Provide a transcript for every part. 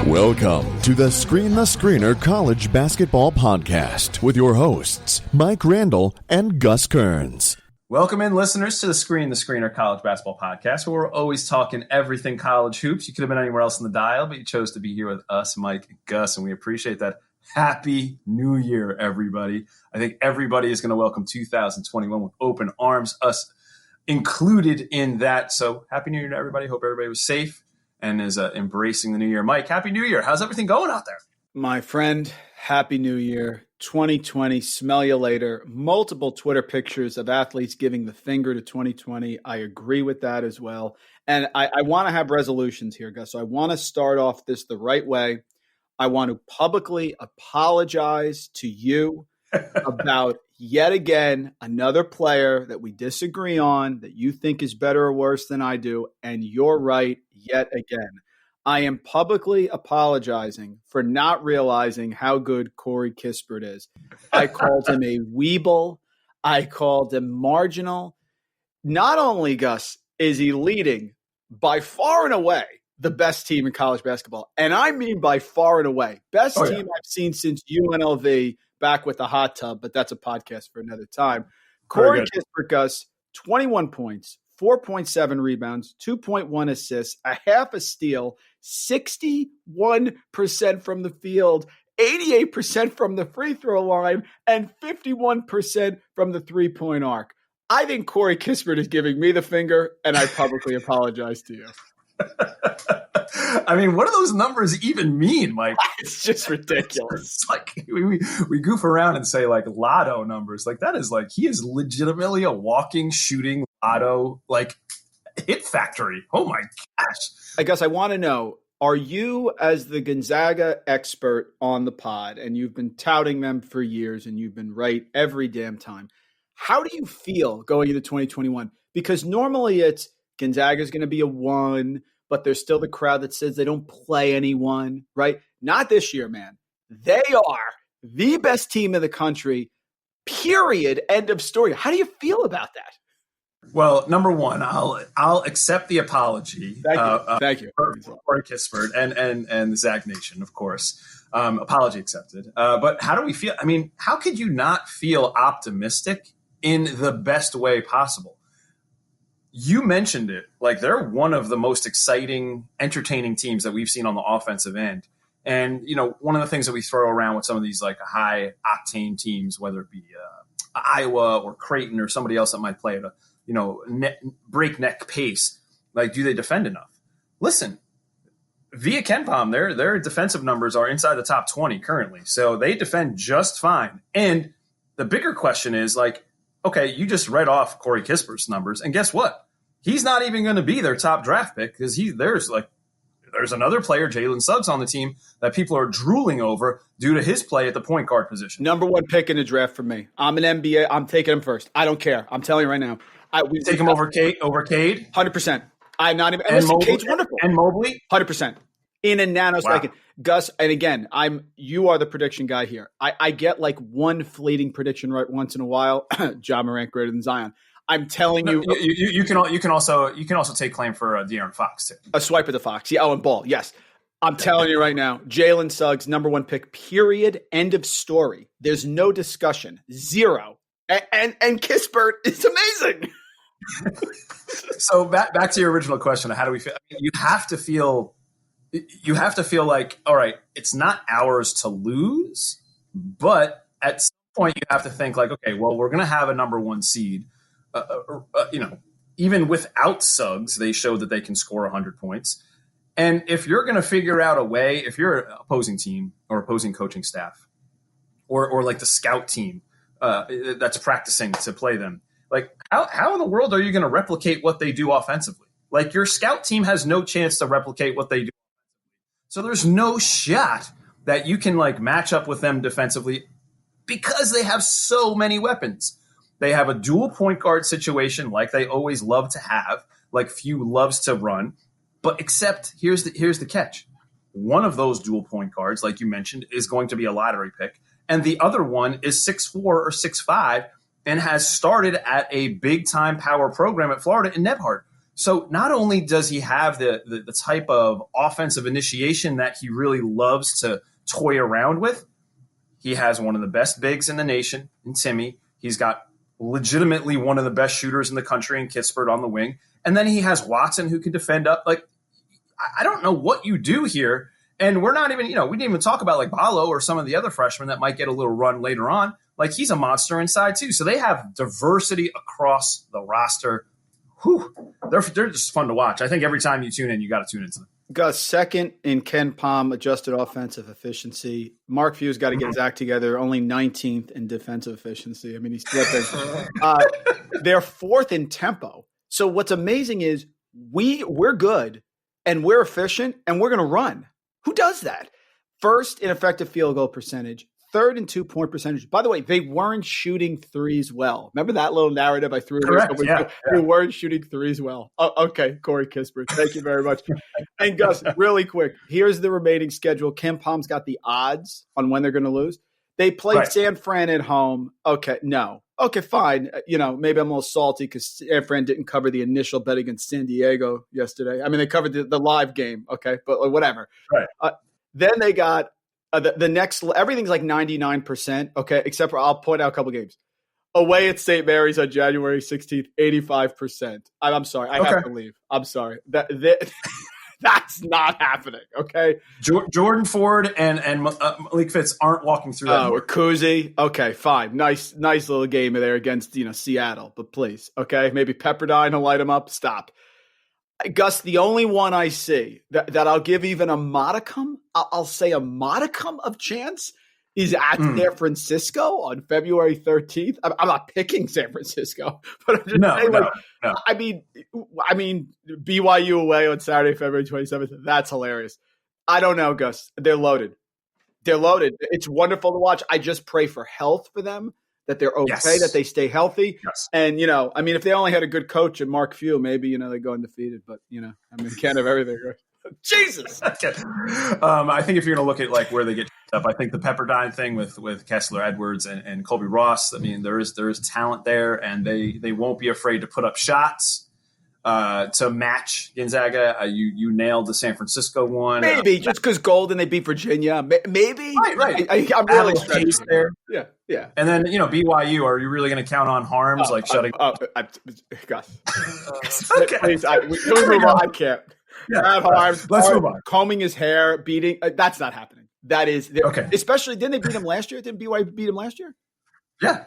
Welcome to the Screen the Screener College Basketball Podcast with your hosts, Mike Randall and Gus Kearns. Welcome in, listeners, to the Screen the Screener College Basketball Podcast, where we're always talking everything college hoops. You could have been anywhere else in the dial, but you chose to be here with us, Mike and Gus, and we appreciate that. Happy New Year, everybody. I think everybody is going to welcome 2021 with open arms, us included in that. So happy New Year to everybody. Hope everybody was safe and is embracing the new year. Mike, happy New Year. How's everything going out there? My friend, happy New Year. 2020, smell you later. Multiple Twitter pictures of athletes giving the finger to 2020. I agree with that as well. And I want to have resolutions here, Gus. So I want to start off this the right way. I want to publicly apologize to you about yet again another player that we disagree on, that you think is better or worse than I do, and you're right yet again. I am publicly apologizing for not realizing how good Corey Kispert is. I called him a weeble. I called him marginal. Not only, Gus, is he leading by far and away the best team in college basketball, and I mean by far and away. Best team I've seen since UNLV, back with the hot tub, but that's a podcast for another time. Corey Kispert, Gus, 21 points, 4.7 rebounds, 2.1 assists, a half a steal, 61% from the field, 88% from the free throw line, and 51% from the three-point arc. I think Corey Kispert is giving me the finger, and I publicly apologize to you. I mean, what do those numbers even mean, Mike? It's just ridiculous. It's like we goof around and say like lotto numbers. Like that is like he is legitimately a walking, shooting lotto like hit factory. Oh my gosh! I guess I want to know: are you, as the Gonzaga expert on the pod, and you've been touting them for years, and you've been right every damn time? How do you feel going into 2021? Because normally it's Gonzaga is going to be a 1, but there's still the crowd that says they don't play anyone, right? Not this year, man. They are the best team in the country, period, end of story. How do you feel about that? Well, number one, I'll accept the apology. Thank you. For Corey Kispert and the Zag Nation, of course. Apology accepted. But how do we feel? I mean, how could you not feel optimistic in the best way possible? You mentioned it. Like, they're one of the most exciting, entertaining teams that we've seen on the offensive end. And, you know, one of the things that we throw around with some of these, like, high-octane teams, whether it be Iowa or Creighton or somebody else that might play at a, you know, breakneck pace, like, do they defend enough? Listen, via KenPom, their defensive numbers are inside the top 20 currently. So they defend just fine. And the bigger question is, like, okay, you just read off Corey Kispert's numbers, and guess what? He's not even going to be their top draft pick because there's another player, Jalen Suggs, on the team that people are drooling over due to his play at the point guard position. Number 1 pick in the draft for me. I'm an NBA. I'm taking him first. I don't care. I'm telling you right now. We take him over Cade? 100%. I'm not even. And Mobley, Cade's wonderful. And Mobley? 100%. In a nanosecond. Wow. Gus, and again, you are the prediction guy here. I get like one fleeting prediction right once in a while. Ja Morant greater than Zion. I'm telling you, you can also take claim for De'Aaron Fox too. A swipe at the Fox, yeah. Oh, and Ball, yes. I'm telling you right now, Jalen Suggs, number 1 pick. Period. End of story. There's no discussion. 0. And Kispert is amazing. So back to your original question, how do we feel? I mean, you have to feel like, all right, it's not ours to lose, but at some point you have to think like, okay, well, we're going to have a number 1 seed. You know, even without Suggs, they showed that they can score 100 points. And if you're going to figure out a way, if you're an opposing team or opposing coaching staff or like the scout team that's practicing to play them, like how in the world are you going to replicate what they do offensively? Like, your scout team has no chance to replicate what they do. So there's no shot that you can like match up with them defensively because they have so many weapons. They have a dual point guard situation like they always love to have, like Few loves to run. But except here's the catch. One of those dual point guards, like you mentioned, is going to be a lottery pick. And the other one is 6'4" or 6'5" and has started at a big-time power program at Florida in Nebhard. So not only does he have the type of offensive initiation that he really loves to toy around with, he has one of the best bigs in the nation in Timmy. He's got legitimately one of the best shooters in the country in Kispert on the wing. And then he has Watson who can defend up. Like, I don't know what you do here. And we're not even, we didn't even talk about like Ballo or some of the other freshmen that might get a little run later on. Like, he's a monster inside too. So they have diversity across the roster. Whew, they're just fun to watch. I think every time you tune in, you got to tune into them. Gus, second in Ken Pom adjusted offensive efficiency. Mark Few's got to get his act together. Only 19th in defensive efficiency. I mean, he's slipping. They're fourth in tempo. So what's amazing is we're good and we're efficient and we're going to run. Who does that? First in effective field goal percentage. Third in 2-point percentage. By the way, they weren't shooting threes well. Remember that little narrative I threw? Correct, yeah. They weren't shooting threes well. Oh, okay, Corey Kispert. Thank you very much. And Gus, really quick, here's the remaining schedule. Ken Pom's got the odds on when they're going to lose. They played San Fran at home. Okay, no. Okay, fine. Maybe I'm a little salty because San Fran didn't cover the initial bet against San Diego yesterday. I mean, they covered the live game. Okay, but whatever. Right. Then they got the next, everything's like 99%, okay, except for I'll point out a couple games. Away at St. Mary's on January 16th, 85%. I'm sorry. I have to leave. I'm sorry. That's not happening, okay? Jordan Ford and Malik Fitz aren't walking through that. Oh, Kuzi. Okay, fine. Nice little game there against, Seattle. But please, okay? Maybe Pepperdine will light them up. Stop. Gus, the only one I see that I'll give even a modicum, I'll say a modicum of chance is at San Francisco on February 13th. I'm not picking San Francisco, but I'm just saying, no. I mean, BYU away on Saturday, February 27th. That's hilarious. I don't know, Gus. They're loaded. It's wonderful to watch. I just pray for health for them, that they're okay, that they stay healthy. Yes. And, if they only had a good coach and Mark Few, maybe, they go undefeated. But, can't have everything, right? Jesus. I think if you're going to look at like where they get up, I think the Pepperdine thing with Kessler Edwards and Colby Ross, I mean, there is talent there, and they won't be afraid to put up shots to match Gonzaga. You nailed the San Francisco one. Maybe just because Golden, they beat Virginia. Maybe. Right. I'm really stretched there. Yeah. And then, BYU, are you really going to count on Harms shutting? Gus. Okay. Please, I can't. Yeah. Let's move on. Combing his hair, beating. That's not happening. That is okay. Especially, didn't they beat him last year? Didn't BYU beat him last year? Yeah.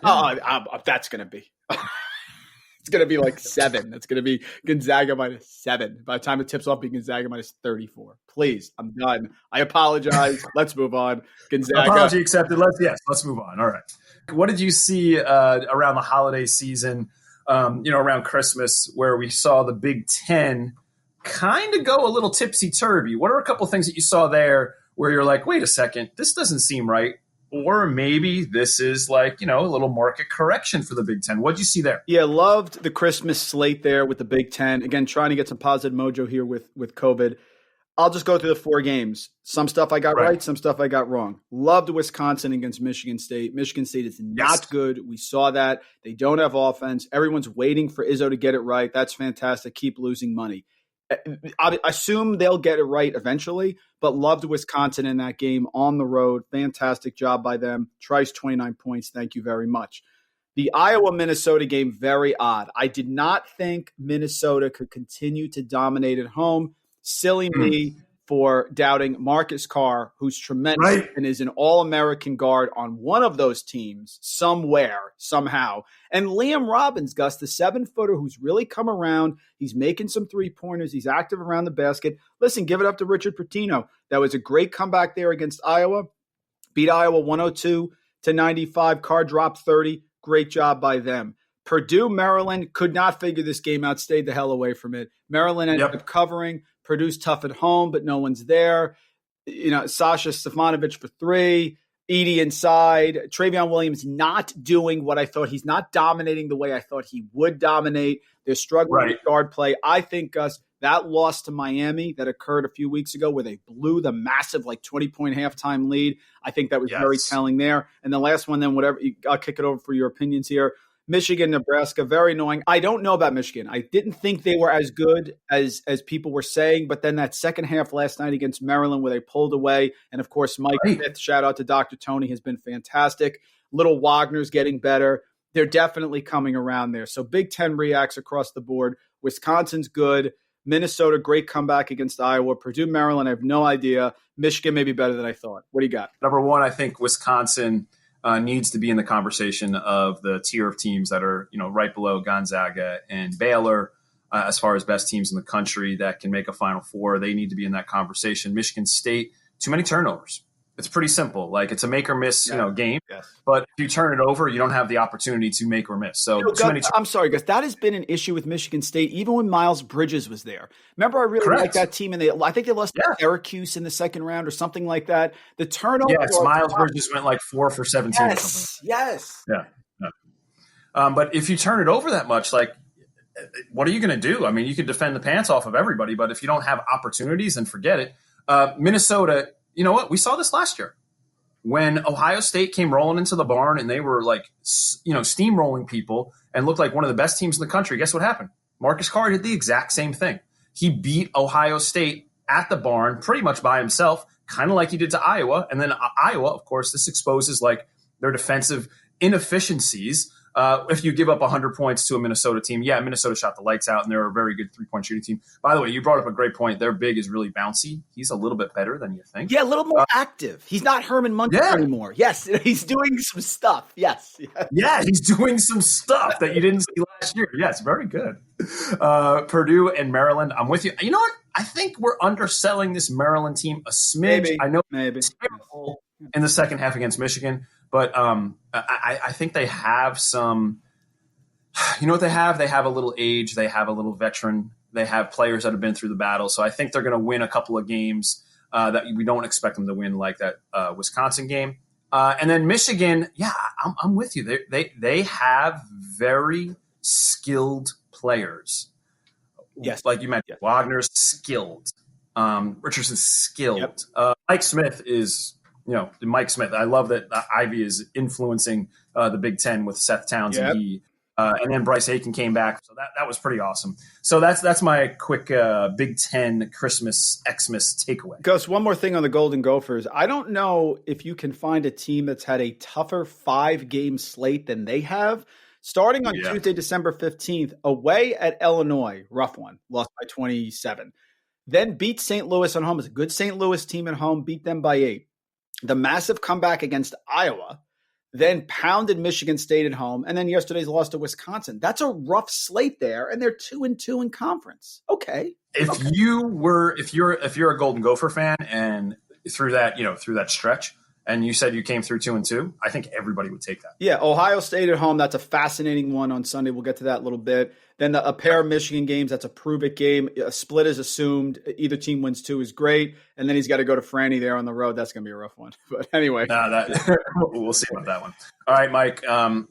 That's going to be. It's going to be like 7. It's going to be Gonzaga -7. By the time it tips off, be Gonzaga -34. Please, I'm done. I apologize. Let's move on. Gonzaga. Apology accepted. Let's move on. All right. What did you see around the holiday season, around Christmas, where we saw the Big Ten kind of go a little tipsy-turvy? What are a couple things that you saw there where you're like, wait a second, this doesn't seem right? Or maybe this is like, a little market correction for the Big Ten. What'd you see there? Yeah, loved the Christmas slate there with the Big Ten. Again, trying to get some positive mojo here with COVID. I'll just go through the 4 games. Some stuff I got right, some stuff I got wrong. Loved Wisconsin against Michigan State. Michigan State is not good. We saw that. They don't have offense. Everyone's waiting for Izzo to get it right. That's fantastic. Keep losing money. I assume they'll get it right eventually, but loved Wisconsin in that game on the road. Fantastic job by them. Trice, 29 points. Thank you very much. The Iowa-Minnesota game, very odd. I did not think Minnesota could continue to dominate at home. Silly me for doubting Marcus Carr, who's tremendous and is an All-American guard on one of those teams somewhere, somehow. And Liam Robbins, Gus, the 7-footer who's really come around. He's making some 3-pointers. He's active around the basket. Listen, give it up to Richard Pitino. That was a great comeback there against Iowa. Beat Iowa 102-95. Carr dropped 30. Great job by them. Purdue, Maryland could not figure this game out. Stayed the hell away from it. Maryland ended up covering. Purdue's tough at home, but no one's there. Sasha Stefanovic for 3. Edey inside. Travion Williams not doing what I thought. He's not dominating the way I thought he would dominate. They're struggling with guard play. I think, Gus, that loss to Miami that occurred a few weeks ago where they blew the massive 20-point halftime lead, I think that was very telling there. And the last one, then, whatever, I'll kick it over for your opinions here. Michigan, Nebraska, very annoying. I don't know about Michigan. I didn't think they were as good as people were saying, but then that second half last night against Maryland where they pulled away, and of course Mike Smith, shout out to Dr. Tony, has been fantastic. Little Wagner's getting better. They're definitely coming around there. So Big Ten reacts across the board. Wisconsin's good. Minnesota, great comeback against Iowa. Purdue, Maryland, I have no idea. Michigan may be better than I thought. What do you got? Number one, I think Wisconsin needs to be in the conversation of the tier of teams that are, right below Gonzaga and Baylor as far as best teams in the country that can make a Final Four. They need to be in that conversation. Michigan State, too many turnovers. It's pretty simple. Like, it's a make or miss, game. Yes. But if you turn it over, you don't have the opportunity to make or miss. So I'm sorry, Gus. That has been an issue with Michigan State, even when Miles Bridges was there. Remember, I really liked that team, and I think they lost to Syracuse in the second round or something like that. The turnover. Yes, Miles Bridges went like 4 for 17 or something. Yes. Yeah. But if you turn it over that much, like, what are you going to do? I mean, you can defend the pants off of everybody, but if you don't have opportunities, then forget it. Minnesota. You know what? We saw this last year when Ohio State came rolling into the barn and they were like, steamrolling people and looked like one of the best teams in the country. Guess what happened? Marcus Carr did the exact same thing. He beat Ohio State at the barn pretty much by himself, kind of like he did to Iowa. And then Iowa, of course, this exposes like their defensive inefficiencies. If you give up 100 points to a Minnesota team, Minnesota shot the lights out and they're a very good three-point shooting team. By the way, you brought up a great point. Their big is really bouncy. He's a little bit better than you think. Yeah, a little more active. He's not Herman Munster anymore. Yes, he's doing some stuff. Yes. Yeah, he's doing some stuff that you didn't see last year. Yes, very good. Purdue and Maryland, I'm with you. You know what? I think we're underselling this Maryland team a smidge. Maybe. I know maybe in the second half against Michigan. But I think they have some – you know what they have? They have a little age. They have a little veteran. They have players that have been through the battle. So I think they're going to win a couple of games that we don't expect them to win, like that Wisconsin game. And then Michigan, I'm with you. They have very skilled players. Yes. Like you mentioned, Wagner's skilled. Richardson's skilled. Yep. Mike Smith is – Mike Smith. I love that Ivy is influencing the Big Ten with Seth Townsend. And then Bryce Aiken came back. So that was pretty awesome. So that's my quick Big Ten Christmas Xmas takeaway. Gus, one more thing on the Golden Gophers. I don't know if you can find a team that's had a tougher 5-game slate than they have. Starting on Tuesday, December 15th, away at Illinois, rough one, lost by 27. Then beat St. Louis at home. It's a good St. Louis team at home, beat them by 8. The massive comeback against Iowa, then pounded Michigan State at home, and then yesterday's loss to Wisconsin. That's a rough slate there, and they're 2-2 in conference. Okay. If you're a Golden Gopher fan and through that stretch, and you said you came through 2-2, I think everybody would take that. Yeah, Ohio State at home, that's a fascinating one on Sunday. We'll get to that in a little bit. Then a pair of Michigan games, that's a prove-it game. A split is assumed. Either team wins 2 is great. And then he's got to go to Franny there on the road. That's going to be a rough one. But anyway. We'll see about that one. All right, Mike,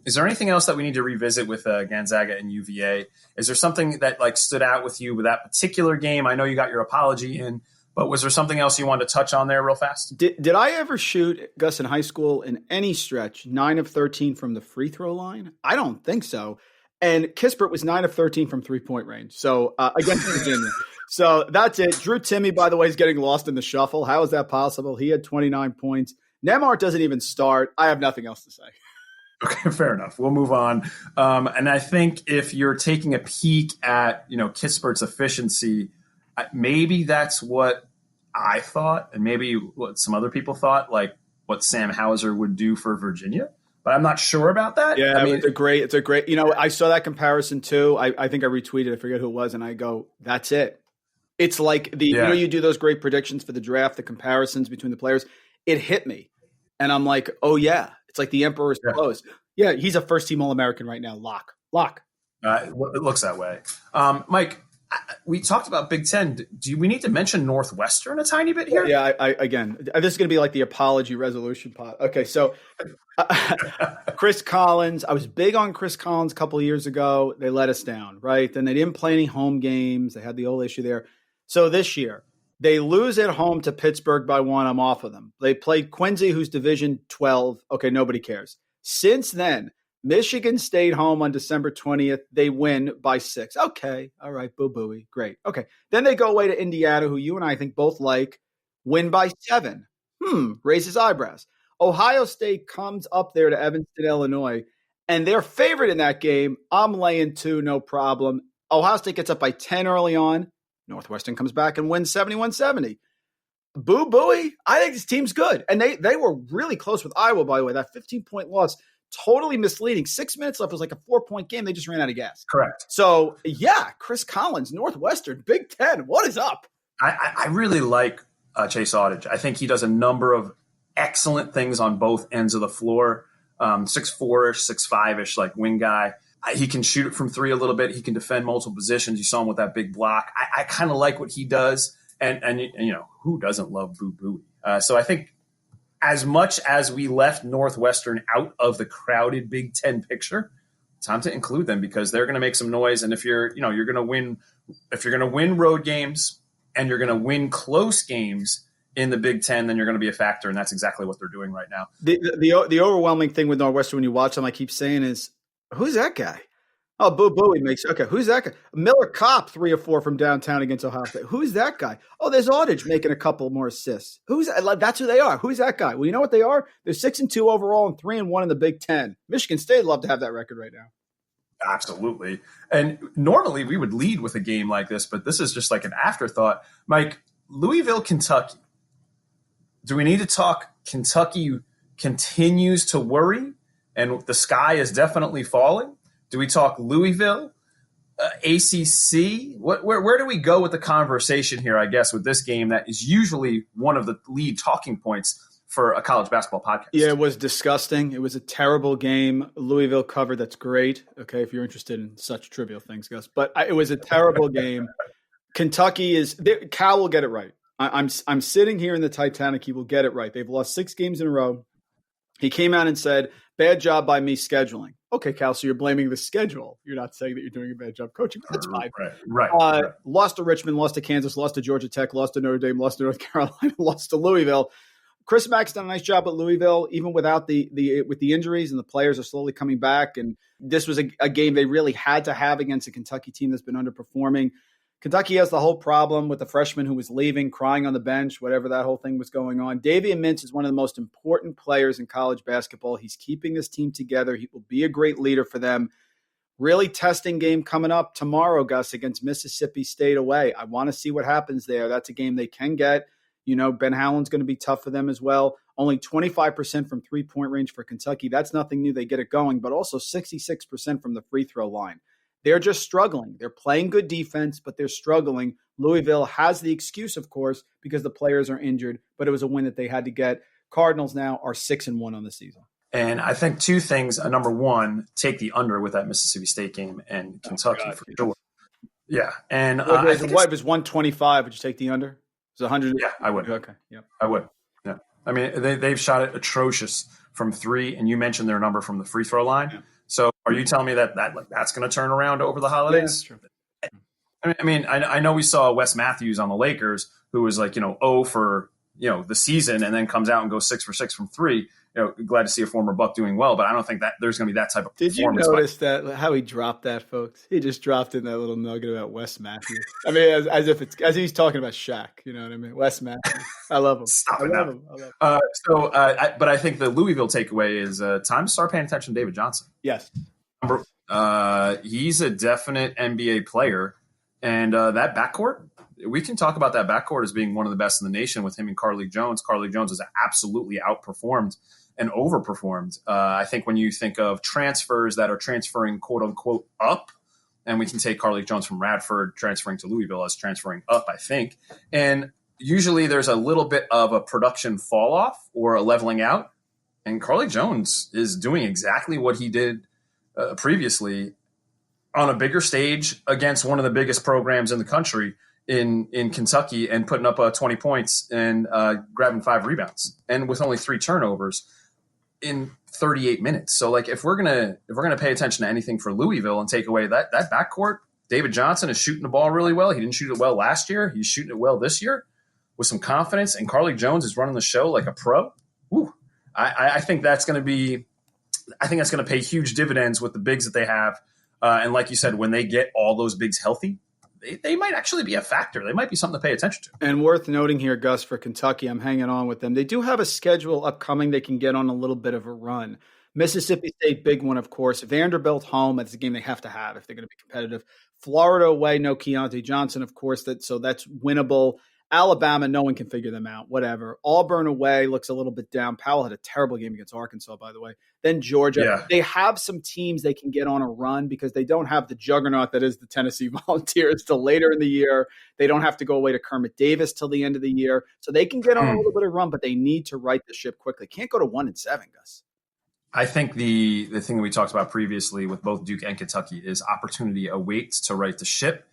is there anything else that we need to revisit with Gonzaga and UVA? Is there something that stood out with you with that particular game? I know you got your apology in. But was there something else you wanted to touch on there real fast? Did I ever shoot, Gus, in high school in any stretch 9 of 13 from the free throw line? I don't think so. And Kispert was 9 of 13 from 3-point range. So against Virginia. So that's it. Drew Timme, by the way, is getting lost in the shuffle. How is that possible? He had 29 points. Nemhart doesn't even start. I have nothing else to say. Okay, fair enough. We'll move on. And I think if you're taking a peek at, Kispert's efficiency, maybe that's what I thought, and maybe what some other people thought, like what Sam Hauser would do for Virginia. But I'm not sure about that. Yeah, I mean, it's a great. I saw that comparison too. I think I retweeted. I forget who it was, and I go, "That's it." It's like you do those great predictions for the draft, the comparisons between the players. It hit me, and I'm like, "Oh yeah." It's like the Emperor's clothes. Yeah, he's a first-team All-American right now. Lock. It looks that way, Mike. We talked about Big Ten. Do we need to mention Northwestern a tiny bit here? Yeah, again, this is going to be like the apology resolution pod. Okay, so Chris Collins. I was big on Chris Collins a couple of years ago. They let us down, right? Then they didn't play any home games. They had the old issue there. So this year, they lose at home to Pittsburgh by 1. I'm off of them. They played Quincy, who's Division 12. Okay, nobody cares. Since then, Michigan stayed home on December 20th. They win by 6. Okay. All right. Boo-booey. Great. Okay. Then they go away to Indiana, who you and I think both like, win by 7. Raises eyebrows. Ohio State comes up there to Evanston, Illinois, and they're favored in that game. I'm laying 2, no problem. Ohio State gets up by 10 early on. Northwestern comes back and wins 71-70. Boo-booey. I think this team's good. And they were really close with Iowa, by the way. That 15-point loss, totally misleading. 6 minutes left. It was like a 4-point game. They just ran out of gas. Correct. So, yeah, Chris Collins, Northwestern, Big Ten. What is up? I really like Chase Audich. I think he does a number of excellent things on both ends of the floor. 6'4"-ish, 6'5"-ish, like wing guy. He can shoot it from 3 a little bit. He can defend multiple positions. You saw him with that big block. I kind of like what he does. And you know, who doesn't love Boo Booey? So I think as much as we left Northwestern out of the crowded Big Ten picture, time to include them because they're going to make some noise. And if you're going to win road games and you're going to win close games in the Big Ten, then you're going to be a factor. And that's exactly what they're doing right now. The overwhelming thing with Northwestern when you watch them, I keep saying is, who's that guy? Oh, Boo Booey makes okay. Who's that guy? Miller Kopp, 3 or 4 from downtown against Ohio State. Who's that guy? Oh, there's Audich making a couple more assists. That's who they are. Who's that guy? Well, you know what they are? They're 6-2 overall and 3-1 in the Big Ten. Michigan State love to have that record right now. Absolutely. And normally we would lead with a game like this, but this is just like an afterthought. Mike, Louisville, Kentucky. Do we need to talk Kentucky continues to worry and the sky is definitely falling? Do we talk Louisville, ACC? Where do we go with the conversation here, I guess, with this game that is usually one of the lead talking points for a college basketball podcast? Yeah, it was disgusting. It was a terrible game. Louisville covered. That's great. Okay, if you're interested in such trivial things, Gus. But it was a terrible game. Kentucky Cal will get it right. I'm sitting here in the Titanic. He will get it right. They've lost 6 games in a row. He came out and said, bad job by me scheduling. Okay, Cal, so you're blaming the schedule. You're not saying that you're doing a bad job coaching. That's fine. Right. Lost to Richmond, lost to Kansas, lost to Georgia Tech, lost to Notre Dame, lost to North Carolina, lost to Louisville. Chris Mack's done a nice job at Louisville, even without with the injuries, and the players are slowly coming back. And this was a game they really had to have against a Kentucky team that's been underperforming. Kentucky has the whole problem with the freshman who was leaving, crying on the bench, whatever that whole thing was going on. Davian Mintz is one of the most important players in college basketball. He's keeping this team together. He will be a great leader for them. Really testing game coming up tomorrow, Gus, against Mississippi State away. I want to see what happens there. That's a game they can get. You know, Ben Howland's going to be tough for them as well. Only 25% from three-point range for Kentucky. That's nothing new. They get it going, but also 66% from the free throw line. They're just struggling. They're playing good defense, but they're struggling. Louisville has the excuse, of course, because the players are injured, but it was a win that they had to get. Cardinals now are 6-1 on the season. And I think 2 things. Number one, take the under with that Mississippi State game and Kentucky for sure. Yeah. And I think it was 125. Would you take the under? Is it 100? Yeah, I would. Okay. Yep. I would. Yeah. I mean, they've shot it atrocious from 3, and you mentioned their number from the free throw line. Yeah. So are you telling me that's going to turn around over the holidays? Yeah, I mean, I know we saw Wes Matthews on the Lakers, who was 0 for the season, and then comes out and goes 6 for 6 from 3. Glad to see a former Buck doing well, but I don't think that there's going to be that type of performance. Did you notice that how he dropped that, folks? He just dropped in that little nugget about Wes Matthews. I mean, as he's talking about Shaq. You know what I mean? Wes Matthews. I love him. Stop it now. But I think the Louisville takeaway is time to start paying attention to David Johnson. Yes. He's a definite NBA player, and that backcourt. We can talk about that backcourt as being one of the best in the nation with him and Carlik Jones. Carlik Jones has absolutely outperformed and overperformed. I think when you think of transfers that are transferring, quote unquote, up, and we can take Carlik Jones from Radford transferring to Louisville as transferring up, I think. And usually there's a little bit of a production fall off or a leveling out. And Carlik Jones is doing exactly what he did previously on a bigger stage against one of the biggest programs in the country in Kentucky and putting up 20 points and grabbing 5 rebounds and with only 3 turnovers in 38 minutes. So if we're gonna pay attention to anything for Louisville and take away that backcourt, David Johnson is shooting the ball really well. He didn't shoot it well last year. He's shooting it well this year with some confidence. And Carlik Jones is running the show like a pro. Ooh, I think that's going to be I think that's going to pay huge dividends with the bigs that they have. And like you said, when they get all those bigs healthy, they might actually be a factor. They might be something to pay attention to. And worth noting here, Gus, for Kentucky, I'm hanging on with them. They do have a schedule upcoming. They can get on a little bit of a run. Mississippi State, big one, of course. Vanderbilt home. That's a game they have to have if they're going to be competitive. Florida away, no Keontae Johnson, of course. So that's winnable. Alabama, no one can figure them out. Whatever. Auburn away looks a little bit down. Powell had a terrible game against Arkansas, by the way. Then Georgia. Yeah. They have some teams they can get on a run because they don't have the juggernaut that is the Tennessee Volunteers till later in the year. They don't have to go away to Kermit Davis till the end of the year. So they can get on a little bit of run, but they need to right the ship quickly. Can't go to 1-7, Gus. I think the thing that we talked about previously with both Duke and Kentucky is opportunity awaits to right the ship.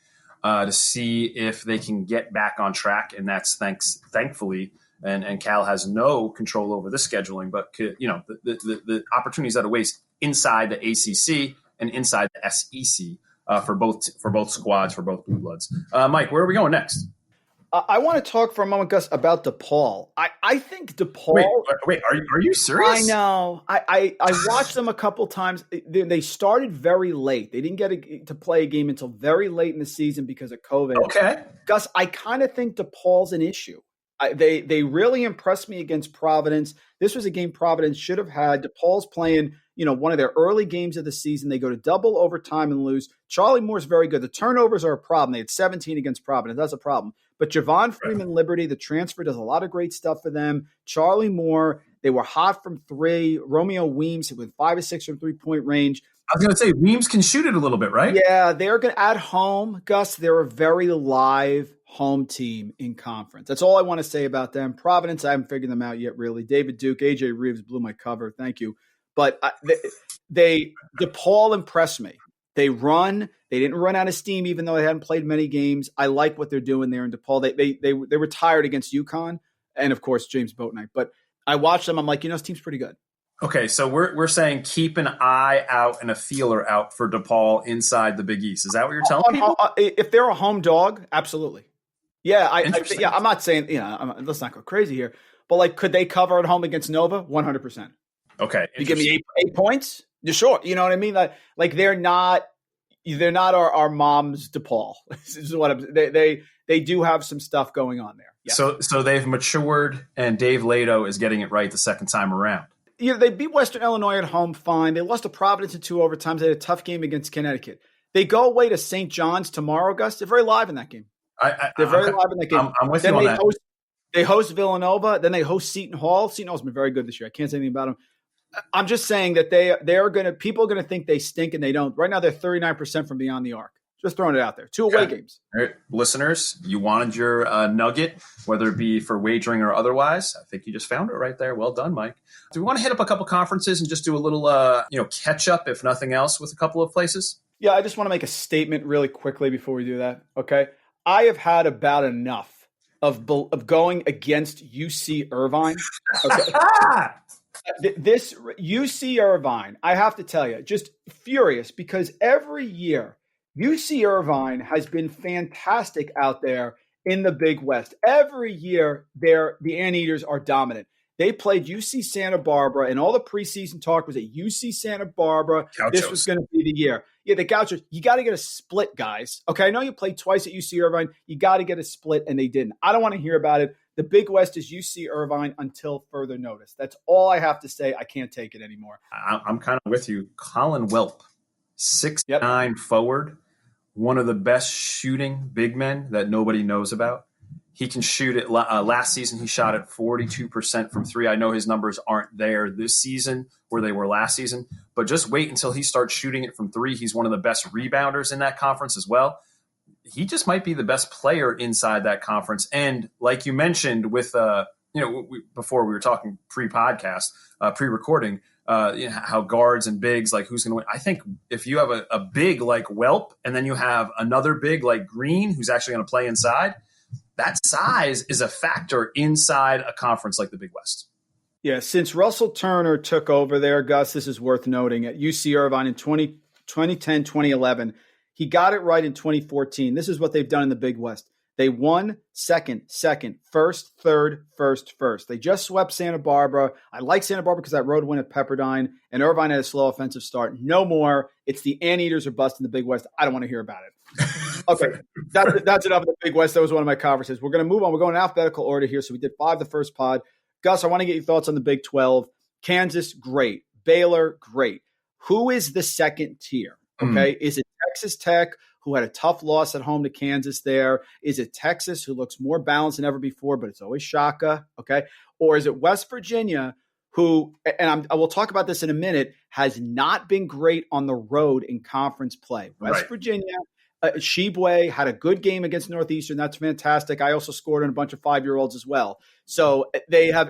To see if they can get back on track, and that's thankfully, and Cal has no control over the scheduling, but the opportunities that awaits inside the ACC and inside the SEC for both squads, for both blue bloods. Mike, where are we going next? I want to talk for a moment, Gus, about DePaul. I think DePaul. Wait, are you serious? I know. I watched them a couple times. They started very late. They didn't get to play a game until very late in the season because of COVID. Okay, Gus, I kind of think DePaul's an issue. They really impressed me against Providence. This was a game Providence should have had. DePaul's playing, one of their early games of the season. They go to double overtime and lose. Charlie Moore's very good. The turnovers are a problem. They had 17 against Providence. That's a problem. But Javon Freeman Liberty, the transfer, does a lot of great stuff for them. Charlie Moore, they were hot from three. Romeo Weems with 5 or 6 from 3-point range. I was going to say, Weems can shoot it a little bit, right? Yeah, they're going to at home, Gus. They're a very live home team in conference. That's all I want to say about them. Providence, I haven't figured them out yet, really. David Duke, AJ Reeves blew my cover. Thank you. But DePaul impressed me. They run. They didn't run out of steam, even though they hadn't played many games. I like what they're doing there in DePaul. They were tired against UConn and, of course, James Boatnight. But I watched them. I'm like, this team's pretty good. Okay, so we're saying keep an eye out and a feeler out for DePaul inside the Big East. Is that what you're telling people? If they're a home dog, absolutely. Yeah, I'm not saying, let's not go crazy here. But, could they cover at home against Nova? 100%. Okay. You give me 8 points? You're sure. You know what I mean? They're not our mom's DePaul. This is what they do have some stuff going on there. Yeah. So they've matured, and Dave Lato is getting it right the second time around. They beat Western Illinois at home fine. They lost to Providence in 2 overtimes. They had a tough game against Connecticut. They go away to St. John's tomorrow, Gus. They're very live in that game. They're very live in that game. I'm with you on that. They host Villanova. Then they host Seton Hall. Seton Hall's been very good this year. I can't say anything about them. I'm just saying that people are going to think they stink, and they don't. Right now, they're 39% from beyond the arc. Just throwing it out there. 2 away games. All right, listeners, you wanted your nugget, whether it be for wagering or otherwise. I think you just found it right there. Well done, Mike. Do we want to hit up a couple conferences and just do a little, catch up, if nothing else, with a couple of places? Yeah, I just want to make a statement really quickly before we do that. Okay, I have had about enough of going against UC Irvine. Okay. This UC Irvine, I have to tell you, just furious because every year UC Irvine has been fantastic out there in the Big West. Every year, the Anteaters are dominant. They played UC Santa Barbara, and all the preseason talk was at UC Santa Barbara. Gauchos. This was going to be the year. Yeah, the Gauchos. You got to get a split, guys. Okay, I know you played twice at UC Irvine. You got to get a split, and they didn't. I don't want to hear about it. The Big West is UC Irvine until further notice. That's all I have to say. I can't take it anymore. I'm kind of with you. Colin Welp, 6'9" forward, one of the best shooting big men that nobody knows about. He can shoot it. Last season, he shot at 42% from three. I know his numbers aren't there this season where they were last season, but just wait until he starts shooting it from three. He's one of the best rebounders in that conference as well. He just might be the best player inside that conference. And like you mentioned with, before we were talking pre-podcast, pre-recording, how guards and bigs, like who's going to win. I think if you have a big like Welp and then you have another big like Green who's actually going to play inside, that size is a factor inside a conference like the Big West. Yeah, since Russell Turner took over there, Gus, this is worth noting, at UC Irvine in 2010, 2011, he got it right in 2014. This is what they've done in the Big West. They won second, first, third, first. They just swept Santa Barbara. I like Santa Barbara because that road win at Pepperdine, and Irvine had a slow offensive start. No more. It's the Anteaters are busting the Big West. I don't want to hear about it. Okay, that's enough of the Big West. That was one of my conversations. We're going to move on. We're going in alphabetical order here. So we did 5 the first pod. Gus, I want to get your thoughts on the Big 12. Kansas, great. Baylor, great. Who is the second tier? Okay, Is it Texas Tech, who had a tough loss at home to Kansas there? Is it Texas, who looks more balanced than ever before, but it's always Shaka, okay? Or is it West Virginia, who, and I will talk about this in a minute, has not been great on the road in conference play? West Virginia, Shibwe had a good game against Northeastern. That's fantastic. I also scored on a bunch of 5-year-olds as well. So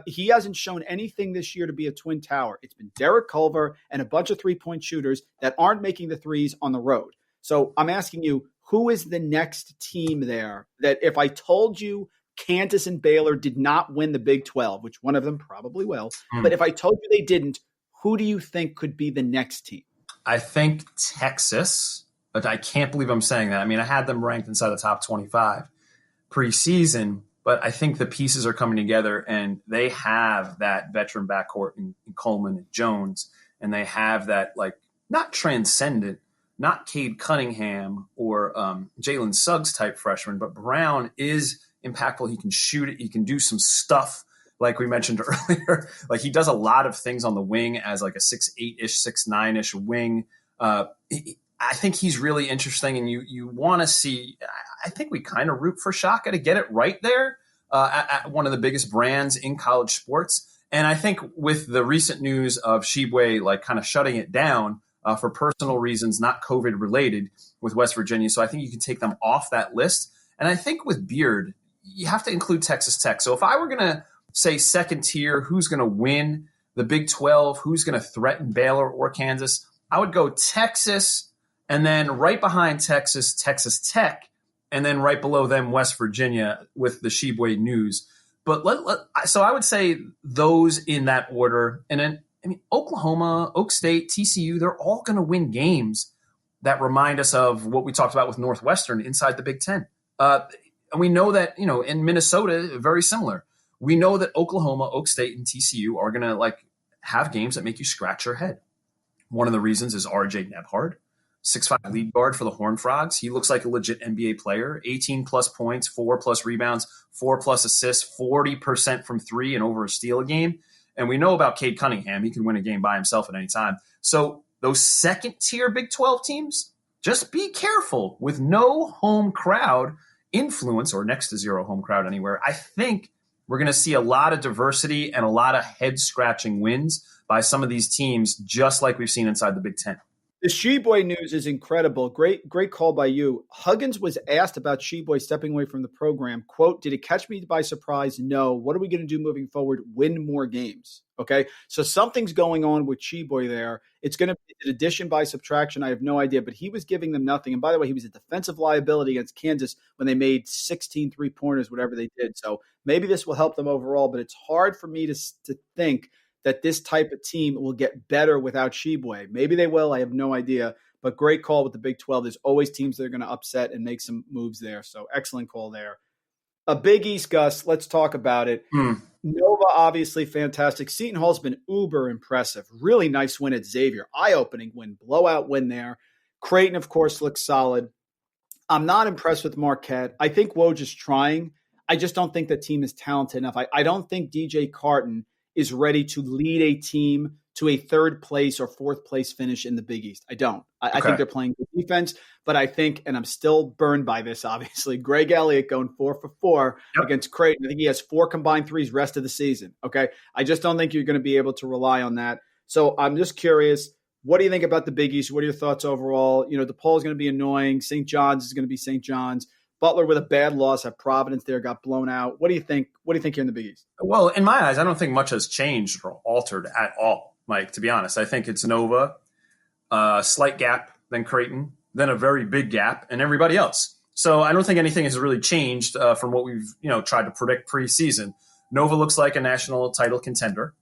he hasn't shown anything this year to be a twin tower. It's been Derek Culver and a bunch of 3-point shooters that aren't making the threes on the road. So I'm asking you, who is the next team there that if I told you Kansas and Baylor did not win the Big 12, which one of them probably will, but if I told you they didn't, who do you think could be the next team? I think Texas, but I can't believe I'm saying that. I mean, I had them ranked inside the top 25 preseason, but I think the pieces are coming together and they have that veteran backcourt in Coleman and Jones, and they have that, like, not transcendent, not Cade Cunningham or Jalen Suggs type freshman, but Brown is impactful. He can shoot it. He can do some stuff like we mentioned earlier. Like, he does a lot of things on the wing as like a 6'8-ish, 6'9-ish wing. I think he's really interesting, and you want to see – I think we kind of root for Shaka to get it right there at one of the biggest brands in college sports. And I think with the recent news of Shibwe like kind of shutting it down for personal reasons, not COVID related, with West Virginia, so I think you can take them off that list. And I think with Beard, you have to include Texas Tech. So if I were going to say second tier, who's going to win the Big 12, who's going to threaten Baylor or Kansas, I would go Texas, and then right behind Texas, Texas Tech, and then right below them, West Virginia with the Shibwe news. But so I would say those in that order. And then, I mean, Oklahoma, Oak State, TCU, they're all going to win games that remind us of what we talked about with Northwestern inside the Big Ten. And we know that, in Minnesota, very similar. We know that Oklahoma, Oak State, and TCU are going to like have games that make you scratch your head. One of the reasons is RJ Nebhard, 6'5" lead guard for the Horned Frogs. He looks like a legit NBA player, 18-plus points, 4+ rebounds, 4+ assists, 40% from three, and over a steal a game. And we know about Cade Cunningham. He can win a game by himself at any time. So those second-tier Big 12 teams, just be careful with no home crowd influence, or next to zero home crowd anywhere. I think we're going to see a lot of diversity and a lot of head-scratching wins by some of these teams, just like we've seen inside the Big Ten. The Shibwe news is incredible. Great call by you. Huggins was asked about Shibwe stepping away from the program. Quote, did it catch me by surprise? No. What are we going to do moving forward? Win more games. Okay. So something's going on with Shibwe there. It's going to be an addition by subtraction. I have no idea, but he was giving them nothing. And by the way, he was a defensive liability against Kansas when they made 16 3-pointers, whatever they did. So maybe this will help them overall, but it's hard for me to think that this type of team will get better without Shibwe. Maybe they will. I have no idea. But great call with the Big 12. There's always teams that are going to upset and make some moves there. So excellent call there. A Big East, Gus. Let's talk about it. Nova, obviously fantastic. Seton Hall's been uber impressive. Really nice win at Xavier. Eye-opening win. Blowout win there. Creighton, of course, looks solid. I'm not impressed with Marquette. I think Woj is trying. I just don't think the team is talented enough. I don't think DJ Carton is ready to lead a team to a third place or fourth place finish in the Big East. I don't. I think they're playing good defense, but I think, and I'm still burned by this, obviously, Greg Elliott going 4 for 4 against Creighton. I think he has 4 combined threes rest of the season. Okay. I just don't think you're going to be able to rely on that. So I'm just curious, what do you think about the Big East? What are your thoughts overall? DePaul is going to be annoying. St. John's is going to be St. John's. Butler with a bad loss at Providence there, got blown out. What do you think? What do you think here in the Big East? Well, in my eyes, I don't think much has changed or altered at all, Mike, to be honest. I think it's Nova, a slight gap, then Creighton, then a very big gap, and everybody else. So I don't think anything has really changed from what we've tried to predict preseason. Nova looks like a national title contender.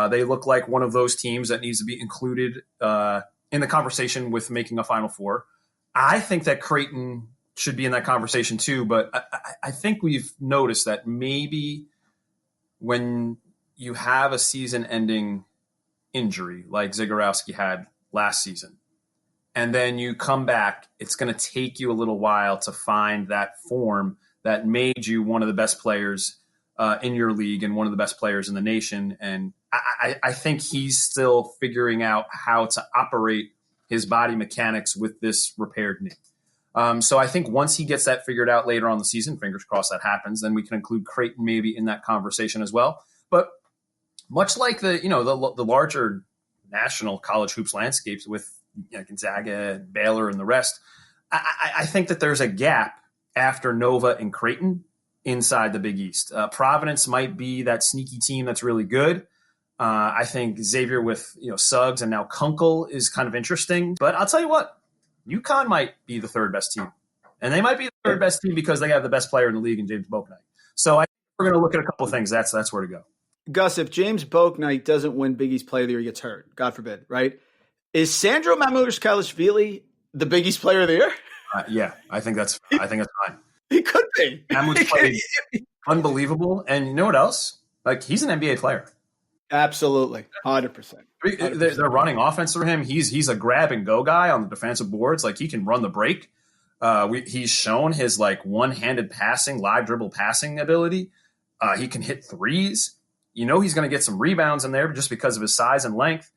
They look like one of those teams that needs to be included in the conversation with making a Final Four. I think that Creighton should be in that conversation too. But I think we've noticed that maybe when you have a season-ending injury like Zagorowski had last season, and then you come back, it's going to take you a little while to find that form that made you one of the best players in your league and one of the best players in the nation. And I think he's still figuring out how to operate his body mechanics with this repaired knee. So I think once he gets that figured out later on the season, fingers crossed that happens, then we can include Creighton maybe in that conversation as well. But much like the larger national college hoops landscapes with Gonzaga, Baylor, and the rest, I think that there's a gap after Nova and Creighton inside the Big East. Providence might be that sneaky team that's really good. I think Xavier with Suggs and now Kunkel is kind of interesting. But I'll tell you what, UConn might be the third best team. And they might be the third best team because they have the best player in the league in James Bouknight. So I think we're going to look at a couple of things. That's where to go. Gus, if James Bouknight doesn't win Big East Player of the Year, he gets hurt. God forbid, right? Is Sandro Mamouche-Kalashvili the Big East Player of the Year? Yeah, I think that's fine. He could be. Mamouche played unbelievable. And you know what else? Like, he's an NBA player. Absolutely. 100%. They're running offense through him. He's a grab and go guy on the defensive boards. Like, he can run the break. He's shown his one-handed passing, live dribble passing ability. He can hit threes. He's going to get some rebounds in there just because of his size and length.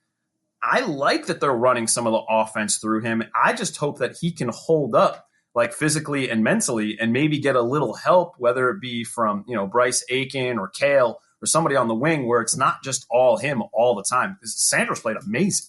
I like that they're running some of the offense through him. I just hope that he can hold up physically and mentally and maybe get a little help, whether it be from, Bryce Aiken or Kale or somebody on the wing where it's not just all him all the time. Because Sanders played amazing.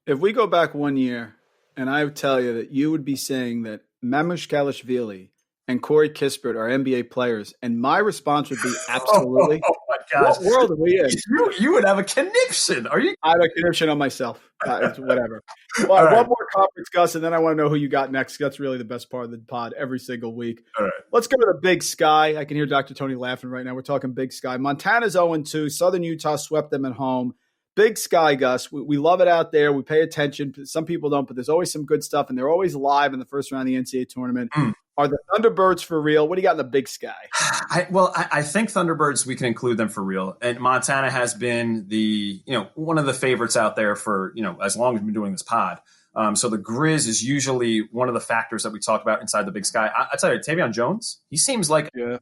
If we go back 1 year and I would tell you that you would be saying that Mamouche-Kalashvili and Corey Kispert are NBA players, and my response would be absolutely. Oh my gosh. What world are we in? You would have a conniption. Are you? I have a conniption on myself. It's whatever. Well, right. One more conference, Gus, and then I want to know who you got next. That's really the best part of the pod every single week. All right. Let's go to the Big Sky. I can hear Dr. Tony laughing right now. We're talking Big Sky. Montana's 0-2. Southern Utah swept them at home. Big Sky, Gus. We love it out there. We pay attention. Some people don't, but there's always some good stuff, and they're always live in the first round of the NCAA tournament. Are the Thunderbirds for real? What do you got in the Big Sky? I think Thunderbirds, we can include them for real. And Montana has been one of the favorites out there for, as long as we've been doing this pod. So the Grizz is usually one of the factors that we talk about inside the Big Sky. I tell you, Tavion Jones, he seems like a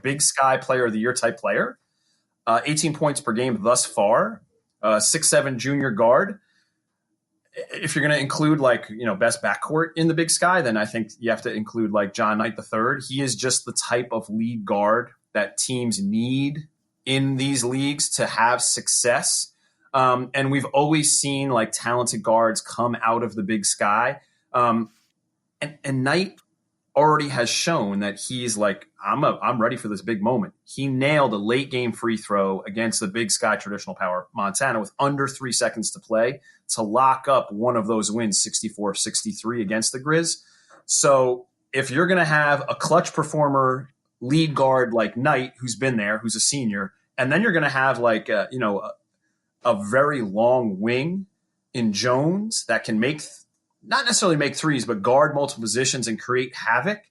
Big Sky Player of the Year type player. 18 points per game thus far. 6'7" junior guard. If you're going to include best backcourt in the Big Sky, then I think you have to include John Knight III. He is just the type of lead guard that teams need in these leagues to have success. And we've always seen talented guards come out of the Big Sky. And Knight already has shown that he's I'm ready for this big moment. He nailed a late game free throw against the Big Sky traditional power Montana with under 3 seconds to play to lock up one of those wins, 64-63 against the Grizz. So if you're going to have a clutch performer lead guard like Knight, who's been there, who's a senior, and then you're going to have a very long wing in Jones that can not necessarily make threes, but guard multiple positions and create havoc.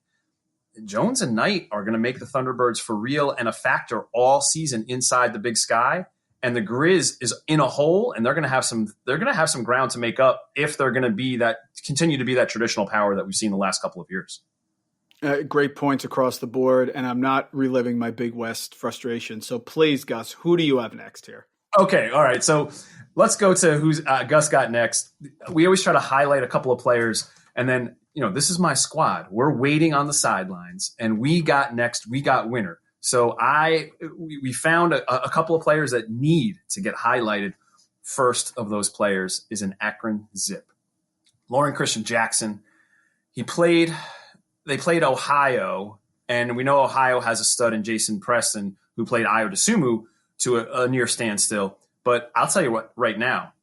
Jones and Knight are going to make the Thunderbirds for real and a factor all season inside the Big Sky. And the Grizz is in a hole, and they're going to have some ground to make up if they're going to continue to be that traditional power that we've seen the last couple of years. Great points across the board, and I'm not reliving my Big West frustration. So please, Gus, who do you have next here? Okay, all right. So let's go to who's Gus Got Next. We always try to highlight a couple of players, and then this is my squad. We're waiting on the sidelines, and we got next. We got winner. So we found a couple of players that need to get highlighted. First of those players is an Akron Zip. Lauren Christian Jackson. They played Ohio, and we know Ohio has a stud in Jason Preston, who played Ayo Dosunmu to a near standstill. But I'll tell you what, right now,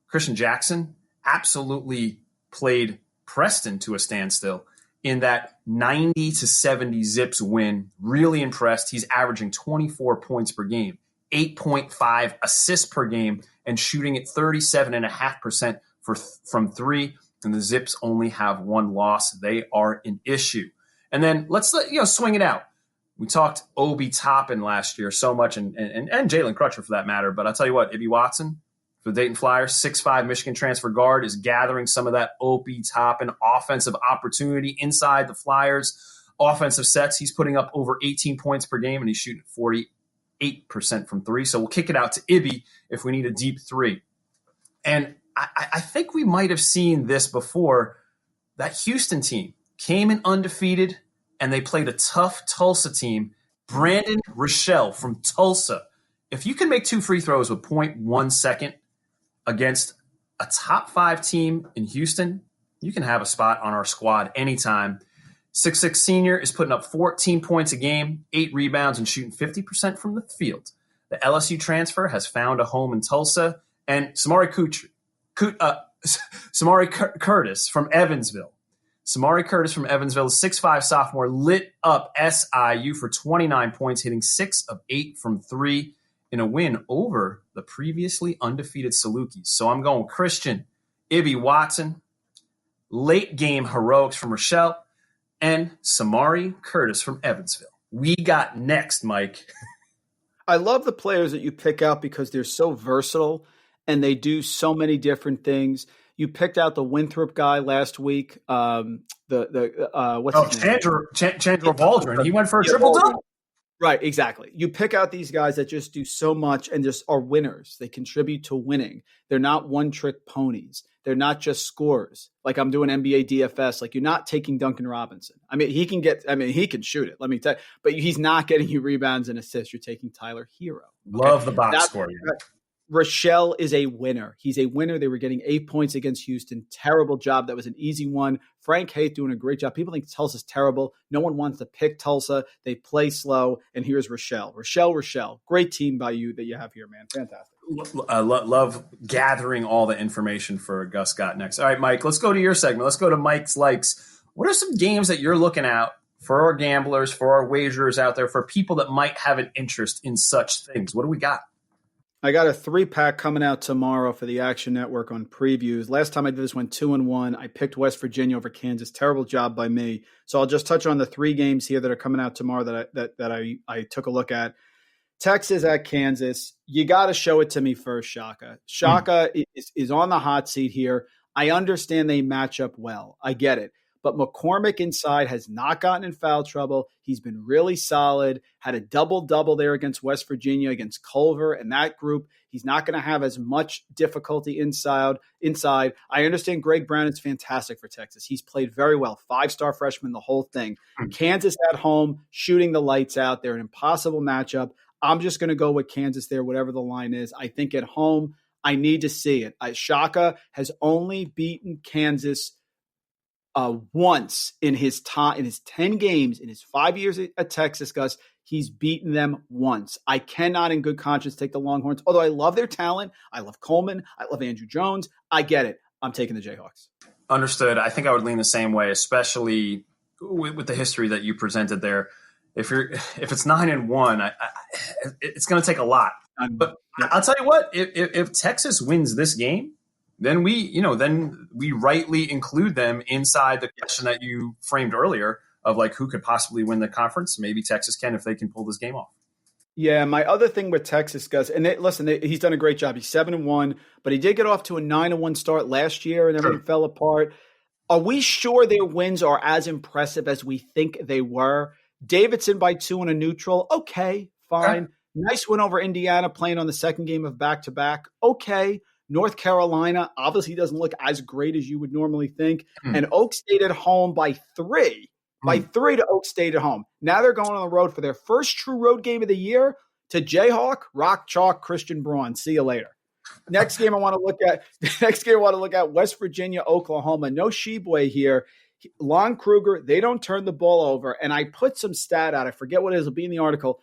Christian Jackson absolutely played Preston to a standstill in that 90-70 Zips win. Really impressed. He's averaging 24 points per game, 8.5 assists per game, and shooting at 37.5% from three. And the Zips only have one loss. They are an issue. And then let's swing it out. We talked Obi Toppin last year so much, and Jalen Crutcher for that matter. But I'll tell you what, Ibi Watson for the Dayton Flyers, 6'5" Michigan transfer guard, is gathering some of that Obi Toppin offensive opportunity inside the Flyers' offensive sets. He's putting up over 18 points per game, and he's shooting 48% from three. So we'll kick it out to Ibi if we need a deep three. And I think we might have seen this before. That Houston team came in undefeated, and they played a tough Tulsa team. Brandon Rochelle from Tulsa. If you can make 2 free throws with 0.1 second against a top 5 team in Houston, you can have a spot on our squad anytime. 6'6" senior is putting up 14 points a game, 8 rebounds, and shooting 50% from the field. The LSU transfer has found a home in Tulsa. And Samari Curtis from Evansville. Samari Curtis from Evansville, 6'5" sophomore, lit up SIU for 29 points, hitting 6 of 8 from 3 in a win over the previously undefeated Salukis. So I'm going Christian, Ibi Watson, late game heroics from Rochelle, and Samari Curtis from Evansville. We got next, Mike. I love the players that you pick out because they're so versatile and they do so many different things. You picked out the Winthrop guy last week. What's his name? Chandra Baldwin. He went for a triple-double. Right, exactly. You pick out these guys that just do so much and just are winners. They contribute to winning. They're not one-trick ponies. They're not just scorers. Like I'm doing NBA DFS. Like you're not taking Duncan Robinson. I mean, he can shoot it. Let me tell you. But he's not getting you rebounds and assists. You're taking Tyler Hero. Okay? Love the box score. Rochelle is a winner. He's a winner. They were getting 8 points against Houston. Terrible job. That was an easy one. Frank Haith doing a great job. People think Tulsa's terrible. No one wants to pick Tulsa. They play slow. And here's Rochelle. Rochelle. Great team by you that you have here, man. Fantastic. I love gathering all the information for Gus Got Next. All right, Mike, let's go to your segment. Let's go to Mike's Likes. What are some games that you're looking at for our gamblers, for our wagerers out there, for people that might have an interest in such things? What do we got? I got a 3-pack coming out tomorrow for the Action Network on previews. Last time I did this went 2-1. I picked West Virginia over Kansas. Terrible job by me. So I'll just touch on the 3 games here that are coming out tomorrow that I took a look at. Texas at Kansas. You got to show it to me first, Shaka. Shaka is on the hot seat here. I understand they match up well. I get it. But McCormick inside has not gotten in foul trouble. He's been really solid, had a double-double there against West Virginia, against Culver and that group. He's not going to have as much difficulty inside. I understand Greg Brown is fantastic for Texas. He's played very well. 5-star freshman, the whole thing. Kansas at home, shooting the lights out. They're an impossible matchup. I'm just going to go with Kansas there, whatever the line is. I think at home, I need to see it. Shaka has only beaten Kansas once in his 10 games, in his 5 years at Texas, Gus. He's beaten them once. I cannot in good conscience take the Longhorns, although I love their talent. I love Coleman. I love Andrew Jones. I get it. I'm taking the Jayhawks. Understood. I think I would lean the same way, especially with the history that you presented there. If it's 9-1, it's going to take a lot. But I'll tell you what, if Texas wins this game, then we rightly include them inside the question that you framed earlier of like who could possibly win the conference. Maybe Texas can if they can pull this game off. Yeah, my other thing with Texas, Gus, and he's done a great job. He's 7-1, but he did get off to a 9-1 start last year, and everything fell apart. Are we sure their wins are as impressive as we think they were? Davidson by 2 in a neutral. Okay, fine. Okay. Nice win over Indiana, playing on the second game of back-to-back. Okay. North Carolina obviously doesn't look as great as you would normally think. And Oak State at home by 3. By 3 to Oak State at home. Now they're going on the road for their first true road game of the year to Jayhawk, Rock Chalk, Christian Braun. See you later. Next game I want to look at, West Virginia, Oklahoma. No Sheboy here. Lon Kruger, they don't turn the ball over. And I put some stat out. I forget what it is. It'll be in the article.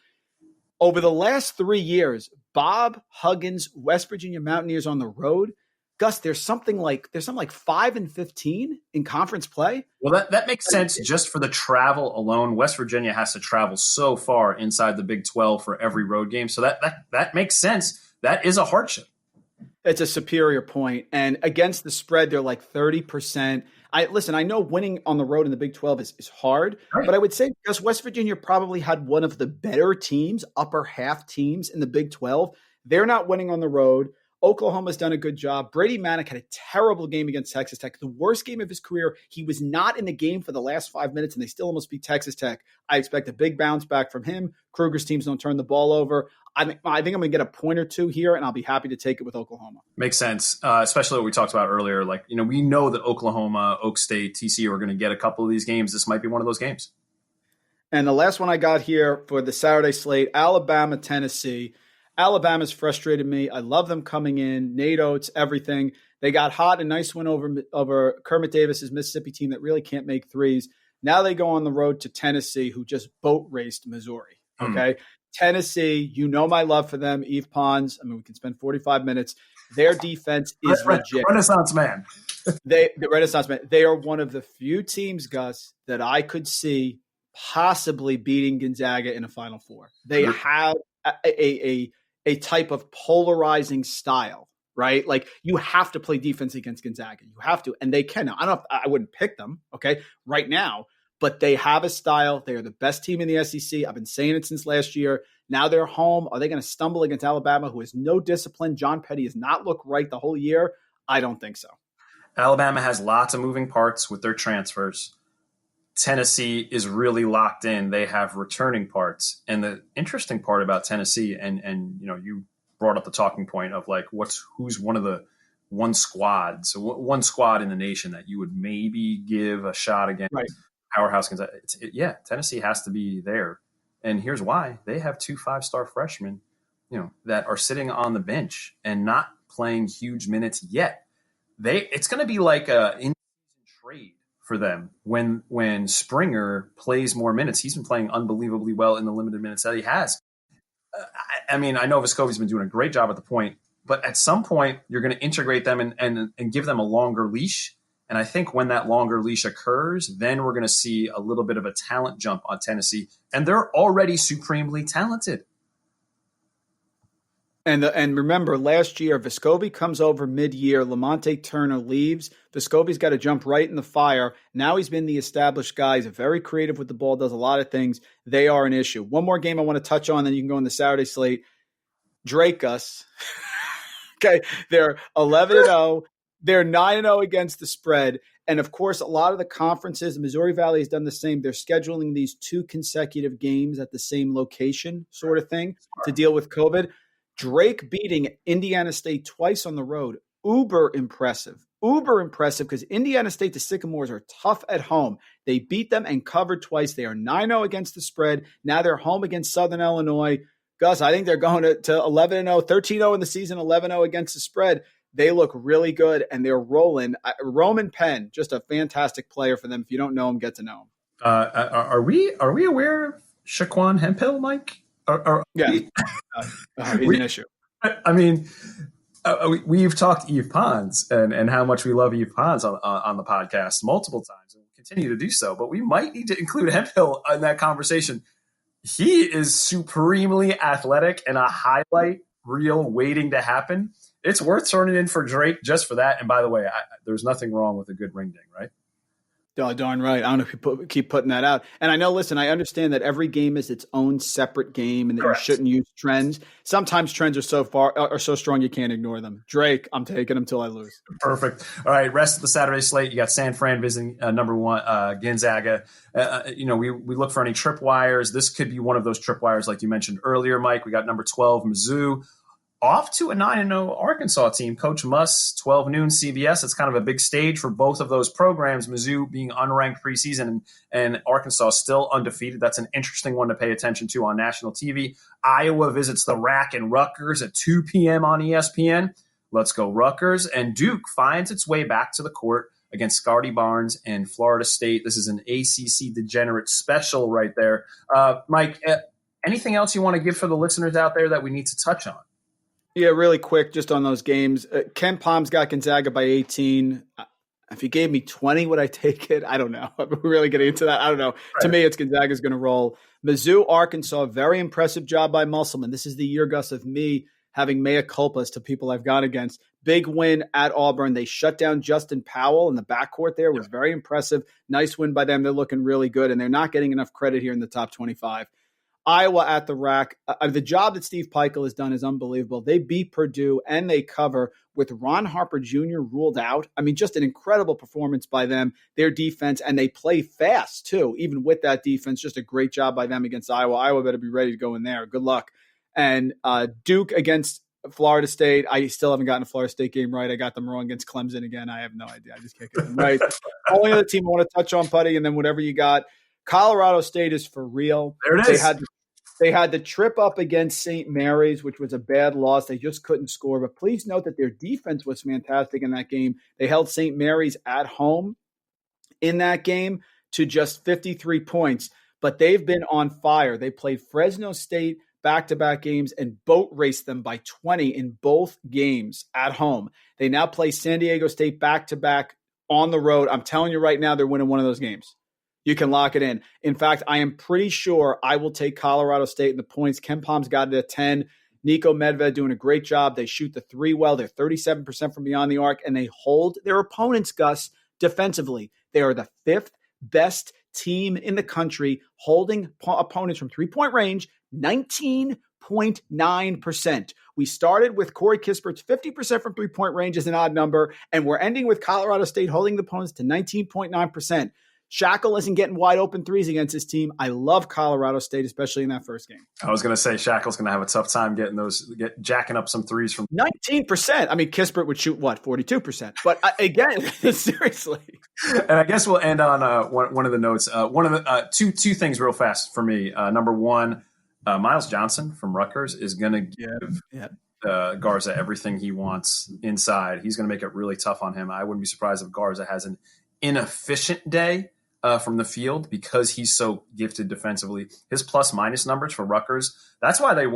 Over the last 3 years, Bob Huggins, West Virginia Mountaineers on the road. Gus, there's something like 5-15 in conference play. Well, that makes sense just for the travel alone. West Virginia has to travel so far inside the Big 12 for every road game. So that makes sense. That is a hardship. It's a superior point. And against the spread, they're like 30%. I know winning on the road in the Big 12 is hard, Right. but I would say because West Virginia probably had one of the better teams, upper half teams in the Big 12. They're not winning on the road. Oklahoma's done a good job. Brady Manick had a terrible game against Texas Tech, the worst game of his career. He was not in the game for the last 5 minutes, and they still almost beat Texas Tech. I expect a big bounce back from him. Kruger's teams don't turn the ball over. I think I'm going to get a point or two here, and I'll be happy to take it with Oklahoma. Makes sense, especially what we talked about earlier. Like, we know that Oklahoma, Oak State, TCU are going to get a couple of these games. This might be one of those games. And the last one I got here for the Saturday slate, Alabama, Tennessee. Alabama's frustrated me. I love them coming in. Nate Oates, everything. They got hot, a nice win over Kermit Davis's Mississippi team that really can't make threes. Now they go on the road to Tennessee, who just boat raced Missouri. Okay. Tennessee, my love for them. Yves Pons. I mean, we can spend 45 minutes. Their defense is legit. Renaissance man. The Renaissance man. They are one of the few teams, Gus, that I could see possibly beating Gonzaga in a Final Four. They have a type of polarizing style, right? Like, you have to play defense against Gonzaga. You have to, and they can. Now, I wouldn't pick them, okay, right now, but they have a style. They are the best team in the SEC. I've been saying it since last year. Now they're home. Are they going to stumble against Alabama, who has no discipline? John Petty has not looked right the whole year. I don't think so. Alabama has lots of moving parts with their transfers. Tennessee is really locked in. They have returning parts. And the interesting part about Tennessee, and you brought up the talking point of like, who's one of the one squad in the nation that you would maybe give a shot against. Right. Powerhouse Gonzaga. Tennessee has to be there. And here's why. They have 2 5-star freshmen, that are sitting on the bench and not playing huge minutes yet. It's going to be like a in-season trade for them when Springer plays more minutes. He's been playing unbelievably well in the limited minutes that he has. I know Vescovi's been doing a great job at the point, but at some point you're going to integrate them and give them a longer leash. And I think when that longer leash occurs, then we're going to see a little bit of a talent jump on Tennessee. And they're already supremely talented. And remember, last year, Vescovi comes over mid-year. Lamonte Turner leaves. Vescovi's got to jump right in the fire. Now he's been the established guy. He's very creative with the ball, does a lot of things. They are an issue. One more game I want to touch on, then you can go in the Saturday slate. Drake, Gus. Okay, they're 11-0. They're 9-0 against the spread. And, of course, a lot of the conferences, Missouri Valley has done the same. They're scheduling these 2 consecutive games at the same location sort of thing to deal with COVID. Drake beating Indiana State twice on the road. Uber impressive because Indiana State, the Sycamores, are tough at home. They beat them and covered twice. They are 9-0 against the spread. Now they're home against Southern Illinois. Gus, I think they're going to 11-0, 13-0 in the season, 11-0 against the spread. They look really good, and they're rolling. Roman Penn, just a fantastic player for them. If you don't know him, get to know him. Are we aware of Shaquan Hemphill, Mike? He's an issue. We've talked Yves Pons and how much we love Yves Pons on the podcast multiple times, and we'll continue to do so. But we might need to include Hemphill in that conversation. He is supremely athletic and a highlight reel waiting to happen. It's worth turning in for Drake just for that. And by the way, there's nothing wrong with a good ring ding, right? Oh, darn right. I don't know if you keep putting that out. And I know, listen, I understand that every game is its own separate game and that you shouldn't use trends. Sometimes trends are so strong you can't ignore them. Drake, I'm taking him till I lose. Perfect. All right, rest of the Saturday slate. You got San Fran visiting number 1 Gonzaga. We look for any tripwires. This could be one of those tripwires like you mentioned earlier, Mike. We got number 12 Mizzou. Off to a 9-0 Arkansas team. Coach Muss, 12 noon CBS. It's kind of a big stage for both of those programs. Mizzou being unranked preseason and Arkansas still undefeated. That's an interesting one to pay attention to on national TV. Iowa visits the RAC and Rutgers at 2 p.m. on ESPN. Let's go Rutgers. And Duke finds its way back to the court against Scarty Barnes and Florida State. This is an ACC degenerate special right there. Mike, anything else you want to give for the listeners out there that we need to touch on? Yeah, really quick, just on those games. Ken Palm's got Gonzaga by 18. If he gave me 20, would I take it? I don't know. We're really getting into that. I don't know. Right. To me, it's Gonzaga's going to roll. Mizzou, Arkansas, very impressive job by Musselman. This is the year, Gus, of me having mea culpas to people I've gone against. Big win at Auburn. They shut down Justin Powell in the backcourt there. It was very impressive. Nice win by them. They're looking really good, and they're not getting enough credit here in the top 25. Iowa at the rack. The job that Steve Peichel has done is unbelievable. They beat Purdue and they cover with Ron Harper Jr. ruled out. I mean, just an incredible performance by them, their defense, and they play fast too, even with that defense. Just a great job by them against Iowa. Iowa better be ready to go in there. Good luck. And Duke against Florida State. I still haven't gotten a Florida State game right. I got them wrong against Clemson again. I have no idea. I just can't get them right. Only other team I want to touch on, Putty, and then whatever you got. Colorado State is for real. There it is. They had the trip up against St. Mary's, which was a bad loss. They just couldn't score. But please note that their defense was fantastic in that game. They held St. Mary's at home in that game to just 53 points. But they've been on fire. They played Fresno State back-to-back games and boat raced them by 20 in both games at home. They now play San Diego State back-to-back on the road. I'm telling you right now, they're winning one of those games. You can lock it in. In fact, I am pretty sure I will take Colorado State in the points. Ken Palm's got it at 10. Nico Medved doing a great job. They shoot the three well. They're 37% from beyond the arc, and they hold their opponents, Gus, defensively. They are the fifth best team in the country, holding opponents from three-point range, 19.9%. We started with Corey Kispert's 50% from three-point range as an odd number, and we're ending with Colorado State holding the opponents to 19.9%. Shackle isn't getting wide open threes against his team. I love Colorado State, especially in that first game. I was going to say Shackle's going to have a tough time jacking up some threes from 19%. I mean, Kispert would shoot 42%. But again, seriously. And I guess we'll end on one of the notes. One of the two things real fast for me. Number one, Miles Johnson from Rutgers is going to give Garza everything he wants inside. He's going to make it really tough on him. I wouldn't be surprised if Garza has an inefficient day from the field because he's so gifted defensively. His plus-minus numbers for Rutgers, that's why they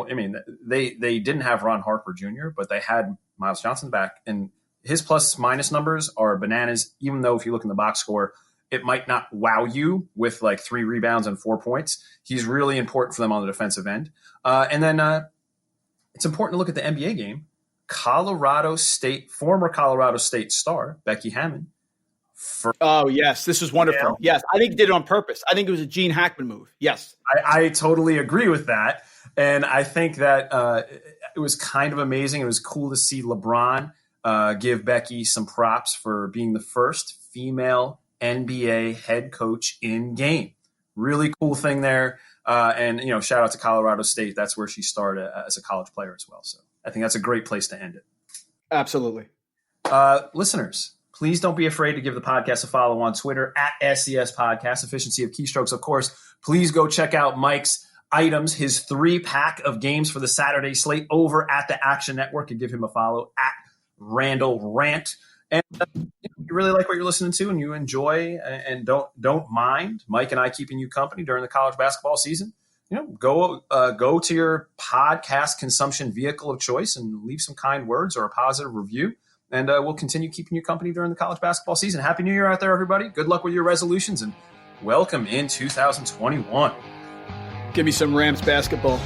didn't have Ron Harper Jr., but they had Miles Johnson back, and his plus-minus numbers are bananas, even though if you look in the box score, it might not wow you with like 3 rebounds and 4 points. He's really important for them on the defensive end. And then it's important to look at the NBA game. Former Colorado State star, Becky Hammond, oh, yes. This was wonderful. Yes. I think he did it on purpose. I think it was a Gene Hackman move. Yes. I totally agree with that. And I think that it was kind of amazing. It was cool to see LeBron give Becky some props for being the first female NBA head coach in game. Really cool thing there. And, shout out to Colorado State. That's where she started as a college player as well. So I think that's a great place to end it. Absolutely. Listeners, please don't be afraid to give the podcast a follow on Twitter at SCS Podcast, efficiency of keystrokes, of course. Please go check out Mike's items, his 3-pack of games for the Saturday slate over at the Action Network, and give him a follow at Randall Rant. And you really like what you're listening to and you enjoy and don't mind Mike and I keeping you company during the college basketball season, go to your podcast consumption vehicle of choice and leave some kind words or a positive review. And we'll continue keeping you company during the college basketball season. Happy New Year out there, everybody. Good luck with your resolutions, and welcome in 2021. Give me some Rams basketball.